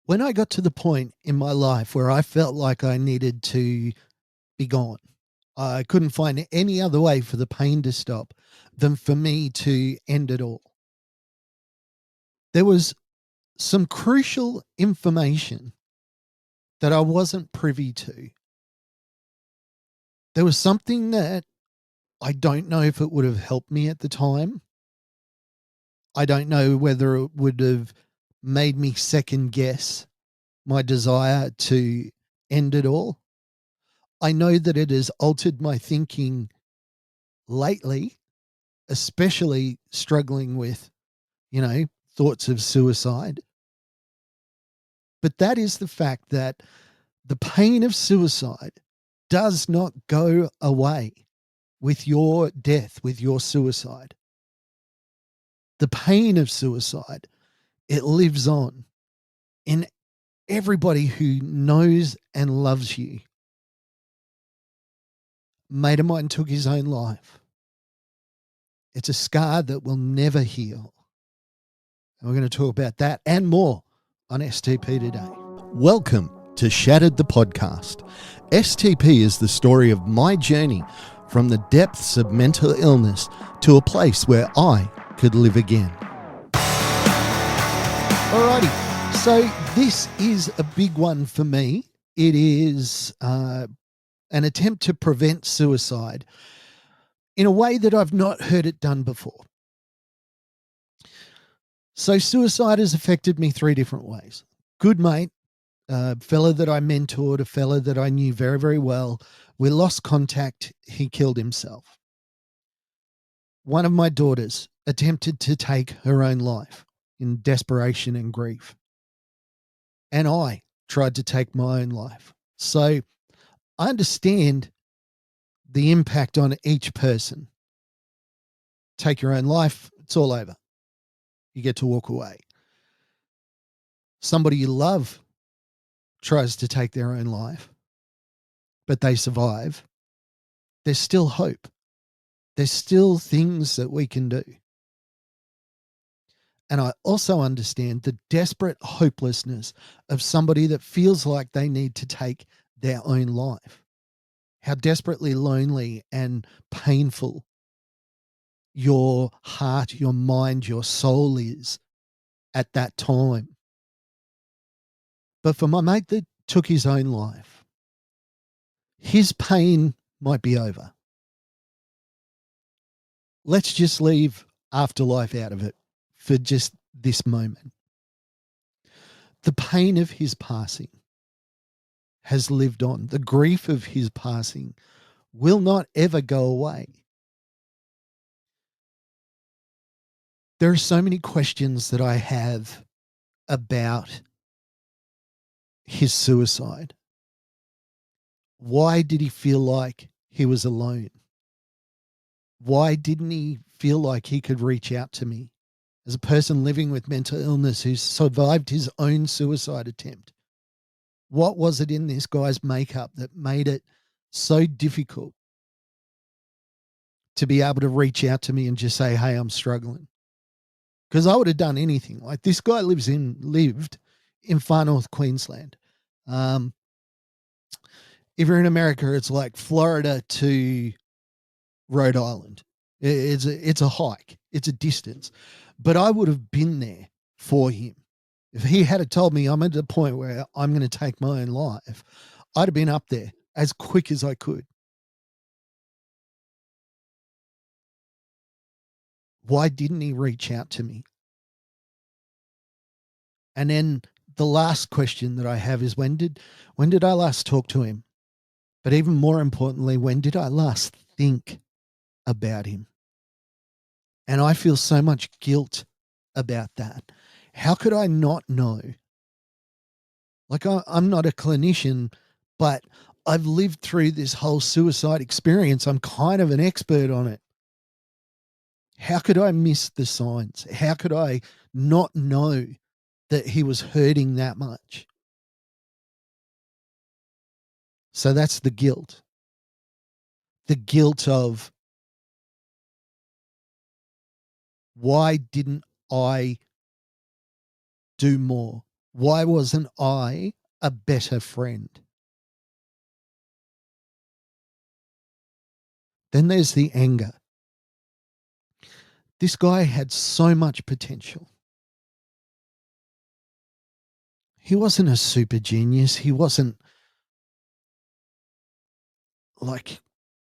When I got to the point in my life where I felt like I needed to be gone, I couldn't find any other way for the pain to stop than for me to end it all. There was some crucial information that I wasn't privy to. There was something that I don't know if it would have helped me at the time. I don't know whether it would have made me second guess my desire to end it all. I know that it has altered my thinking lately, especially struggling with, thoughts of suicide. But that is the fact that the pain of suicide does not go away with your death, with your suicide. The pain of suicide, it lives on in everybody who knows and loves you. A mate of mine took his own life. It's a scar that will never heal. And we're going to talk about that and more on STP today. Welcome to Shattered the Podcast. STP is the story of my journey from the depths of mental illness to a place where I could live again. Alrighty, so this is a big one for me. It is an attempt to prevent suicide in a way that I've not heard it done before. So suicide has affected me three different ways. Good mate, a fella that I mentored, a fella that I knew very, very well. We lost contact. He killed himself. One of my daughters attempted to take her own life in desperation and grief. And I tried to take my own life. So I understand the impact on each person. Take your own life, it's all over. You get to walk away. Somebody you love tries to take their own life, but they survive. There's still hope. There's still things that we can do. And I also understand the desperate hopelessness of somebody that feels like they need to take their own life. How desperately lonely and painful your heart, your mind, your soul is at that time. But for my mate that took his own life, his pain might be over. Let's just leave afterlife out of it for just this moment. The pain of his passing has lived on. The grief of his passing will not ever go away. There are so many questions that I have about his suicide. Why did he feel like he was alone? Why didn't he feel like he could reach out to me? As a person living with mental illness who's survived his own suicide attempt, what was it in this guy's makeup that made it so difficult to be able to reach out to me and just say, hey, I'm struggling? Because I would have done anything. Like, this guy lived in far north Queensland. If you're in America, it's like Florida to Rhode Island. It's a hike. It's a distance. But I would have been there for him. If he had told me I'm at the point where I'm going to take my own life, I'd have been up there as quick as I could. Why didn't he reach out to me? And then the last question that I have is when did I last talk to him? But even more importantly, when did I last think about him? And I feel so much guilt about that. How could I not know? Like, I'm not a clinician, but I've lived through this whole suicide experience. I'm kind of an expert on it. How could I miss the signs? How could I not know that he was hurting that much? So that's the guilt. The guilt of, why didn't I do more? Why wasn't I a better friend? Then there's the anger. This guy had so much potential. He wasn't a super genius. He wasn't like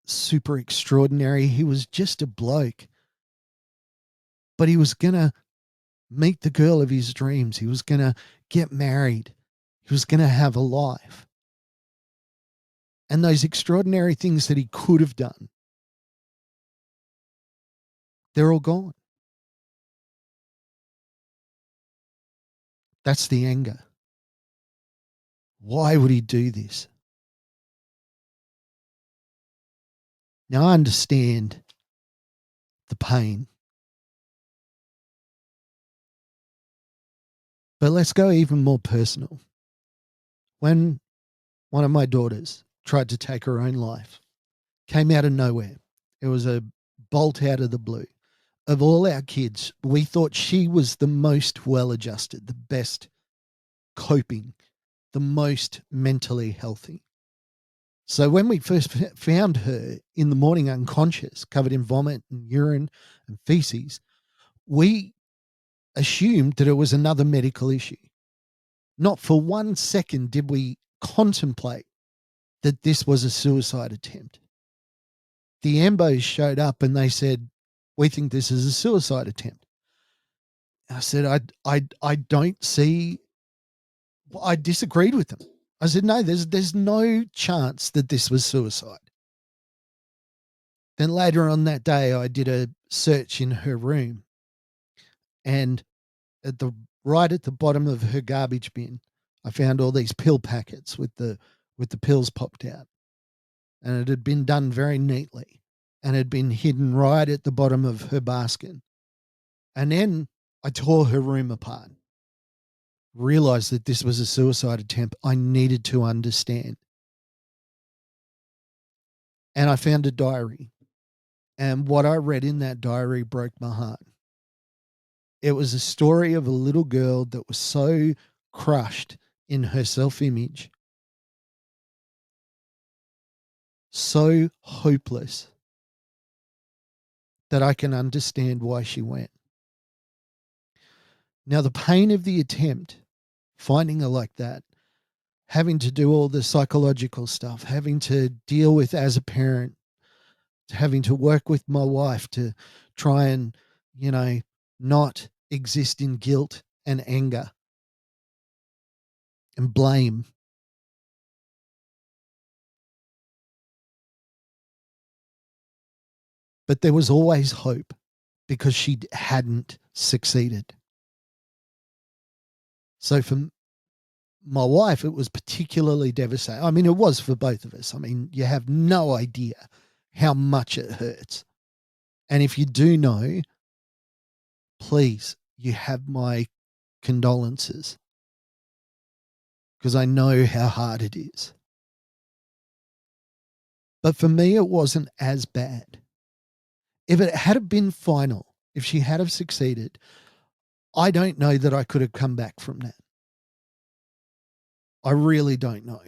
super extraordinary. He was just a bloke. But he was going to meet the girl of his dreams. He was going to get married. He was going to have a life. And those extraordinary things that he could have done, they're all gone. That's the anger. Why would he do this? Now I understand the pain. But let's go even more personal. When one of my daughters tried to take her own life, came out of nowhere. It was a bolt out of the blue. Of all our kids, we thought she was the most well adjusted, the best coping, the most mentally healthy. So when we first found her in the morning unconscious, covered in vomit and urine and feces, we assumed that it was another medical issue. Not for 1 second did we contemplate that this was a suicide attempt. The ambos showed up and they said, "We think this is a suicide attempt." I said, I don't see. I disagreed with them. I said, no, there's no chance that this was suicide. Then later on that day, I did a search in her room, and at the right at the bottom of her garbage bin, I found all these pill packets with the pills popped out, and it had been done very neatly, and had been hidden right at the bottom of her basket. And then I tore her room apart, realized that this was a suicide attempt. I needed to understand. And I found a diary. And what I read in that diary broke my heart. It was a story of a little girl that was so crushed in her self image, so hopeless, that I can understand why she went. Now, the pain of the attempt, finding her like that, having to do all the psychological stuff, having to deal with as a parent, having to work with my wife to try and, not exist in guilt and anger and blame. But there was always hope because she hadn't succeeded. So for my wife, it was particularly devastating. I mean, it was for both of us. I mean, you have no idea how much it hurts. And if you do know, please, you have my condolences because I know how hard it is. But for me, it wasn't as bad. If it had been final, if she had have succeeded, I don't know that I could have come back from that. I really don't know.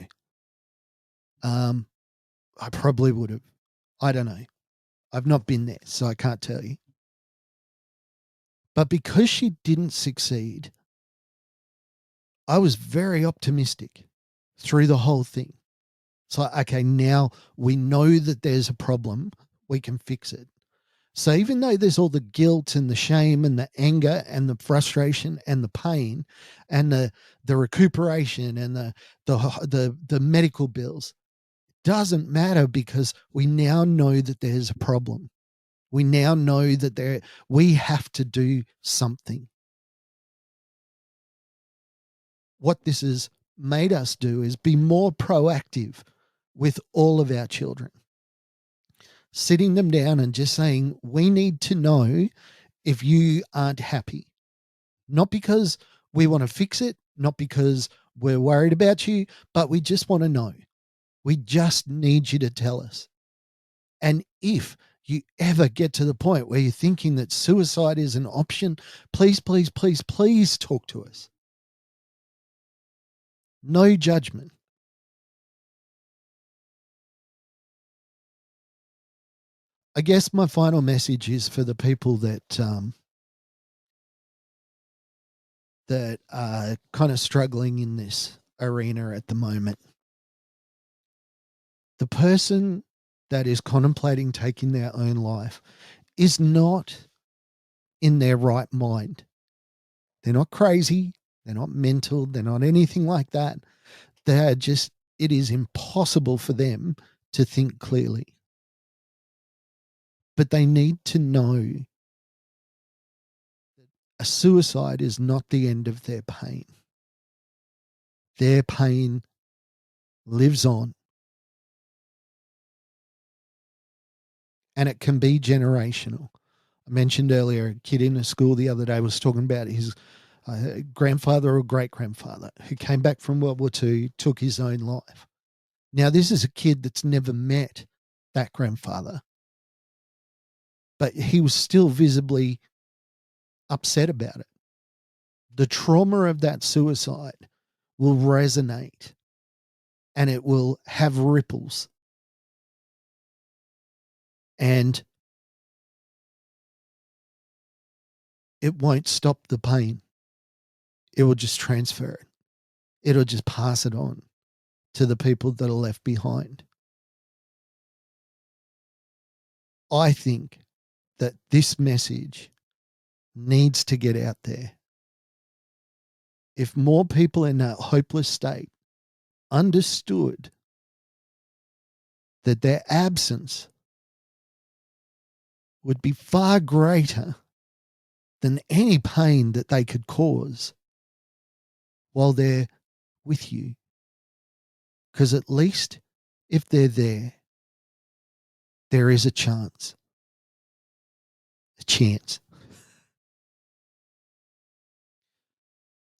I probably would have. I don't know. I've not been there, so I can't tell you. But because she didn't succeed, I was very optimistic through the whole thing. So, okay, now we know that there's a problem, we can fix it. So even though there's all the guilt and the shame and the anger and the frustration and the pain and the recuperation and the medical bills, doesn't matter because we now know that there's a problem. We now know that we have to do something. What this has made us do is be more proactive with all of our children, sitting them down and just saying, we need to know if you aren't happy. Not because we want to fix it, not because we're worried about you, but we just want to know. We just need you to tell us. And if you ever get to the point where you're thinking that suicide is an option, please, please, please, please talk to us. No judgment. I guess my final message is for the people that that are kind of struggling in this arena at the moment. The person that is contemplating taking their own life is not in their right mind. They're not crazy. They're not mental. They're not anything like that. They're just, it is impossible for them to think clearly. But they need to know that a suicide is not the end of their pain. Their pain lives on. And it can be generational. I mentioned earlier, a kid in a school the other day was talking about his grandfather or great-grandfather who came back from World War II, took his own life. Now, this is a kid that's never met that grandfather, but he was still visibly upset about it. The trauma of that suicide will resonate and it will have ripples. And it won't stop the pain. It will just transfer it. It'll just pass it on to the people that are left behind. I think that this message needs to get out there. If more people in that hopeless state understood that their absence would be far greater than any pain that they could cause while they're with you. Because at least if they're there, there is a chance. A chance.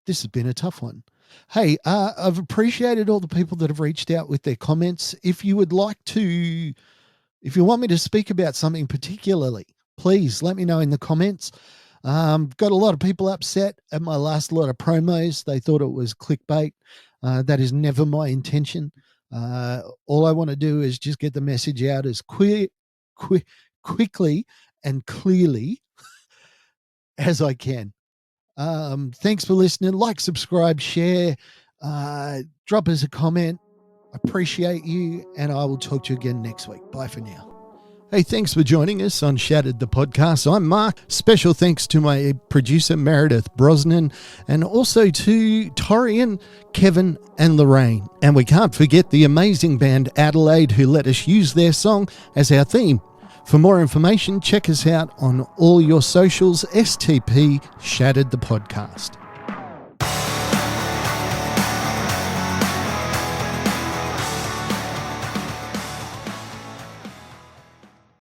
This has been a tough one. Hey, I've appreciated all the people that have reached out with their comments. If you would like to, if you want me to speak about something particularly, please let me know in the comments. Got a lot of people upset at my last lot of promos. They thought it was clickbait. That is never my intention. All I want to do is just get the message out as quickly and clearly as I can. Thanks for listening. Like, subscribe, share, drop us a comment. Appreciate you, and I will talk to you again next week. Bye for now. Hey, thanks for joining us on Shattered the Podcast. I'm Mark. Special thanks to my producer, Meredith Brosnan, and also to Torian, Kevin, and Lorraine. And we can't forget the amazing band Adelaide, who let us use their song as our theme. For more information, check us out on all your socials, STP Shattered the Podcast.